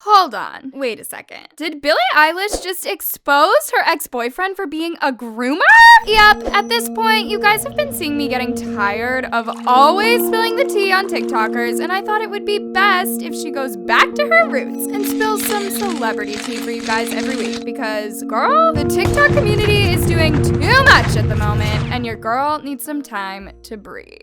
Hold on. Wait a second. Did Billie Eilish just expose her ex-boyfriend for being a groomer? Yep, at this point, you guys have been seeing me getting tired of always spilling the tea on TikTokers, and I thought it would be best if she goes back to her roots and spills some celebrity tea for you guys every week, because, girl, the TikTok community is doing too much at the moment, and your girl needs some time to breathe.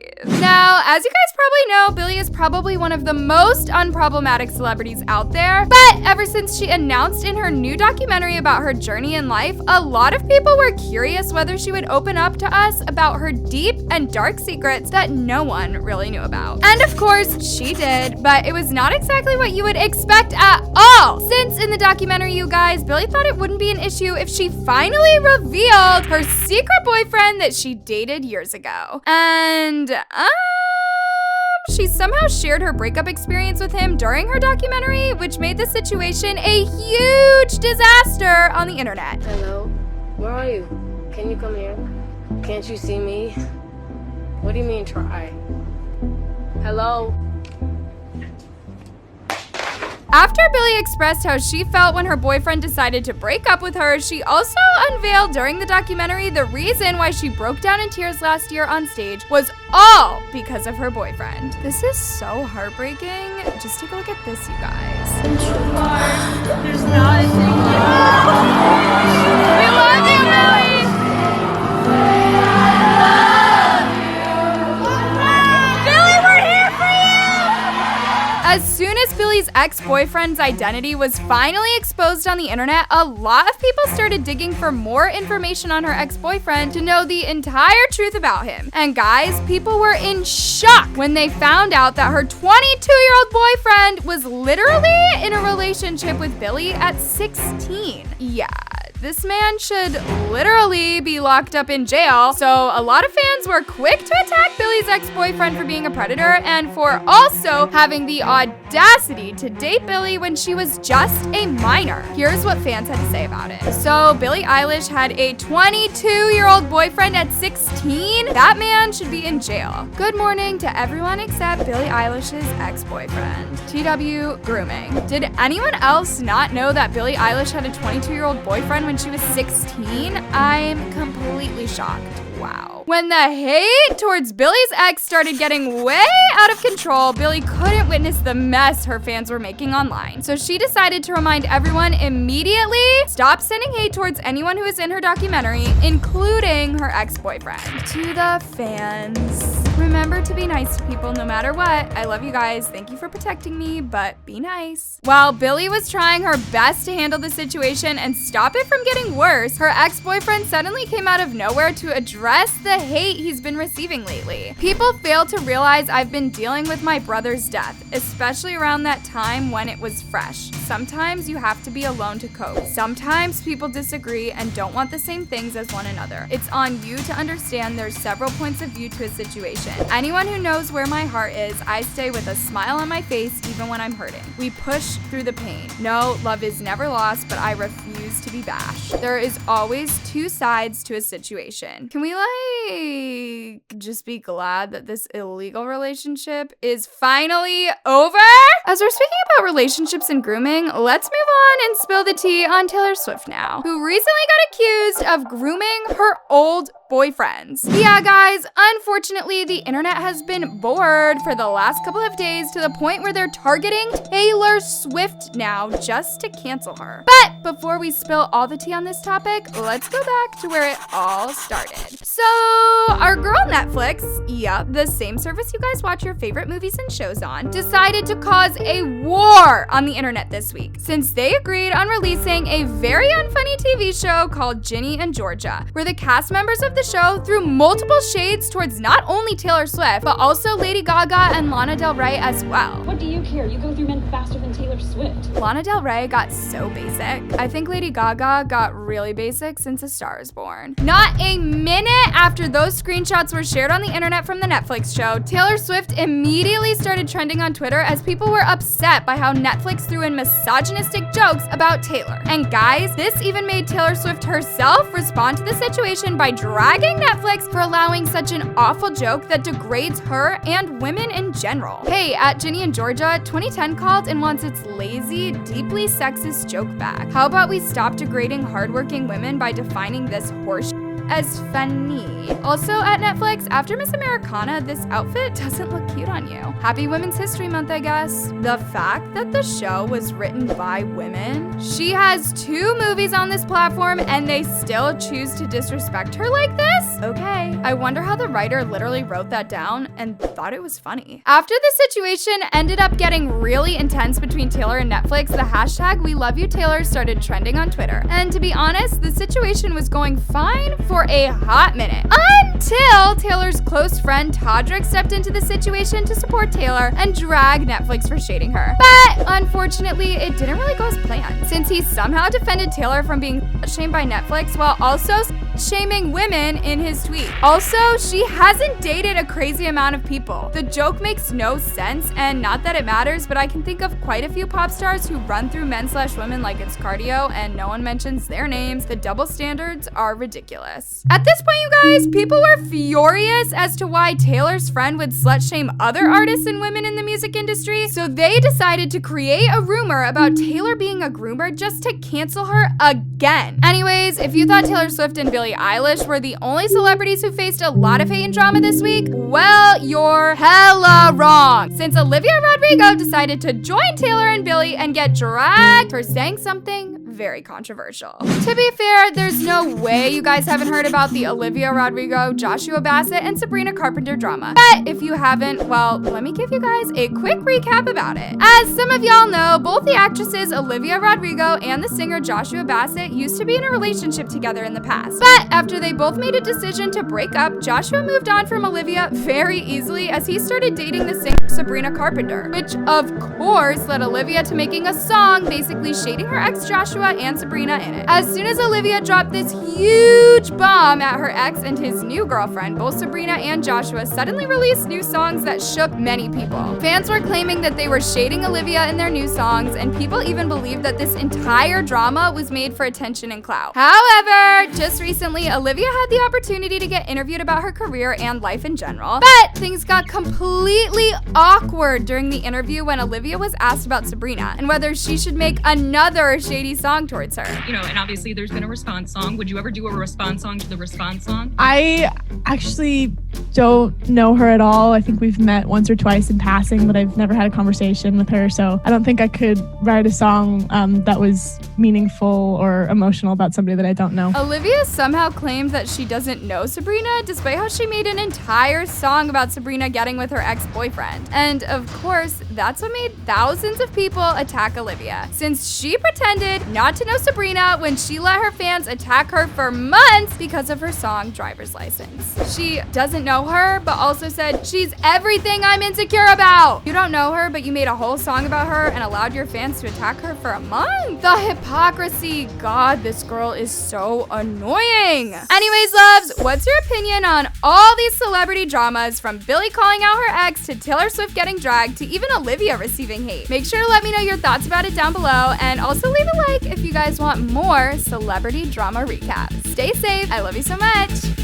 Now, as you guys probably know, Billie is probably one of the most unproblematic celebrities out there, but ever since she announced in her new documentary about her journey in life, a lot of people were curious whether she would open up to us about her deep and dark secrets that no one really knew about. And of course, she did, but it was not exactly what you would expect at all. Since in the documentary, you guys, Billie thought it wouldn't be an issue if she finally revealed her secret boyfriend that she dated years ago. And, she somehow shared her breakup experience with him during her documentary, which made the situation a huge disaster on the internet. Hello? Where are you? Can you come here? Can't you see me? What do you mean try? Hello? After Billie expressed how she felt when her boyfriend decided to break up with her, she also unveiled during the documentary the reason why she broke down in tears last year on stage was all because of her boyfriend. This is so heartbreaking. Just take a look at this, you guys. There's not a thing. We love you, Billie! Billie, we're here for you! As soon as Billie's ex-boyfriend's identity was finally exposed on the internet, a lot of people started digging for more information on her ex-boyfriend to know the entire truth about him. And guys, people were in shock when they found out that her 22-year-old boyfriend was literally in a relationship with Billie at 16. Yeah. This man should literally be locked up in jail. So a lot of fans were quick to attack Billie's ex-boyfriend for being a predator and for also having the audacity to date Billie when she was just a minor. Here's what fans had to say about it. So Billie Eilish had a 22-year-old boyfriend at 16? That man should be in jail. Good morning to everyone except Billie Eilish's ex-boyfriend. TW grooming. Did anyone else not know that Billie Eilish had a 22-year-old boyfriend when she was 16? I'm completely shocked. Wow. When the hate towards Billie's ex started getting way out of control, Billie couldn't witness the mess her fans were making online. So she decided to remind everyone immediately, stop sending hate towards anyone who is in her documentary, including her ex-boyfriend. To the fans, remember to be nice to people no matter what. I love you guys. Thank you for protecting me, but be nice. While Billie was trying her best to handle the situation and stop it from getting worse, her ex-boyfriend suddenly came out of nowhere to address the hate he's been receiving lately. People fail to realize I've been dealing with my brother's death, especially around that time when it was fresh. Sometimes you have to be alone to cope. Sometimes people disagree and don't want the same things as one another. It's on you to understand there's several points of view to a situation. Anyone who knows where my heart is, I stay with a smile on my face even when I'm hurting. We push through the pain. No, love is never lost, but I refuse to be bashed. There is always two sides to a situation. Can we just be glad that this illegal relationship is finally over? As we're speaking about relationships and grooming, let's move on and spill the tea on Taylor Swift now, who recently got accused of grooming her old boyfriends. Yeah, guys, unfortunately, the internet has been bored for the last couple of days to the point where they're targeting Taylor Swift now just to cancel her. But before we spill all the tea on this topic, let's go back to where it all started. So, our girl Netflix, yep, the same service you guys watch your favorite movies and shows on, decided to cause a war on the internet this week, since they agreed on releasing a very unfunny TV show called Ginny and Georgia, where the cast members of the show threw multiple shades towards not only Taylor Swift, but also Lady Gaga and Lana Del Rey as well. What do you care? You go through men faster than Taylor Swift. Lana Del Rey got so basic. I think Lady Gaga got really basic since A Star is Born. Not a minute after those screenshots were shared on the internet from the Netflix show, Taylor Swift immediately started trending on Twitter as people were upset by how Netflix threw in misogynistic jokes about Taylor. And guys, this even made Taylor Swift herself respond to the situation by dropping dragging Netflix for allowing such an awful joke that degrades her and women in general. Hey, at Ginny in Georgia, 2010 called and wants its lazy, deeply sexist joke back. How about we stop degrading hardworking women by defining this horse as funny? Also at Netflix, after Miss Americana, this outfit doesn't look cute on you. Happy Women's History Month, I guess. The fact that the show was written by women, she has 2 movies on this platform and they still choose to disrespect her like this? Okay. I wonder how the writer literally wrote that down and thought it was funny. After the situation ended up getting really intense between Taylor and Netflix, the hashtag We Love You Taylor started trending on Twitter. And to be honest, the situation was going fine for a hot minute. Until Taylor's close friend Todrick stepped into the situation to support Taylor and drag Netflix for shading her. But unfortunately, it didn't really go as planned, since he somehow defended Taylor from being shamed by Netflix while also shaming women in his tweet. Also, she hasn't dated a crazy amount of people. The joke makes no sense, and not that it matters, but I can think of quite a few pop stars who run through men/women like it's cardio and no one mentions their names. The double standards are ridiculous. At this point, you guys, people were furious as to why Taylor's friend would slut shame other artists and women in the music industry, so they decided to create a rumor about Taylor being a groomer just to cancel her again. Anyways, if you thought Taylor Swift and billie Eilish were the only celebrities who faced a lot of hate and drama this week, well, you're hella wrong, since Olivia Rodrigo decided to join Taylor and Billie and get dragged for saying something very controversial. To be fair, there's no way you guys haven't heard about the Olivia Rodrigo, Joshua Bassett, and Sabrina Carpenter drama. But if you haven't, well, let me give you guys a quick recap about it. As some of y'all know, both the actresses Olivia Rodrigo and the singer Joshua Bassett used to be in a relationship together in the past. But after they both made a decision to break up, Joshua moved on from Olivia very easily as he started dating the singer Sabrina Carpenter, which of course led Olivia to making a song basically shading her ex Joshua and Sabrina in it. As soon as Olivia dropped this huge bomb at her ex and his new girlfriend, both Sabrina and Joshua suddenly released new songs that shook many people. Fans were claiming that they were shading Olivia in their new songs, and people even believed that this entire drama was made for attention and clout. However, just recently, Olivia had the opportunity to get interviewed about her career and life in general, but things got completely awkward during the interview when Olivia was asked about Sabrina and whether she should make another shady song towards her. You know, and obviously there's been a response song. Would you ever do a response song to the response song? I actually don't know her at all. I think we've met once or twice in passing, but I've never had a conversation with her, so I don't think I could write a song that was meaningful or emotional about somebody that I don't know. Olivia somehow claimed that she doesn't know Sabrina, despite how she made an entire song about Sabrina getting with her ex-boyfriend. And of course, that's what made thousands of people attack Olivia, since she pretended not to know Sabrina when she let her fans attack her for months because of her song Driver's License. She doesn't know her, but also said, "She's everything I'm insecure about." You don't know her, but you made a whole song about her and allowed your fans to attack her for a month? The hypocrisy. God, this girl is so annoying. Anyways, loves, what's your opinion on all these celebrity dramas, from Billie calling out her ex to Taylor Swift getting dragged to even Olivia receiving hate? Make sure to let me know your thoughts about it down below, and also leave a like if you guys want more celebrity drama recaps. Stay safe. I love you so much.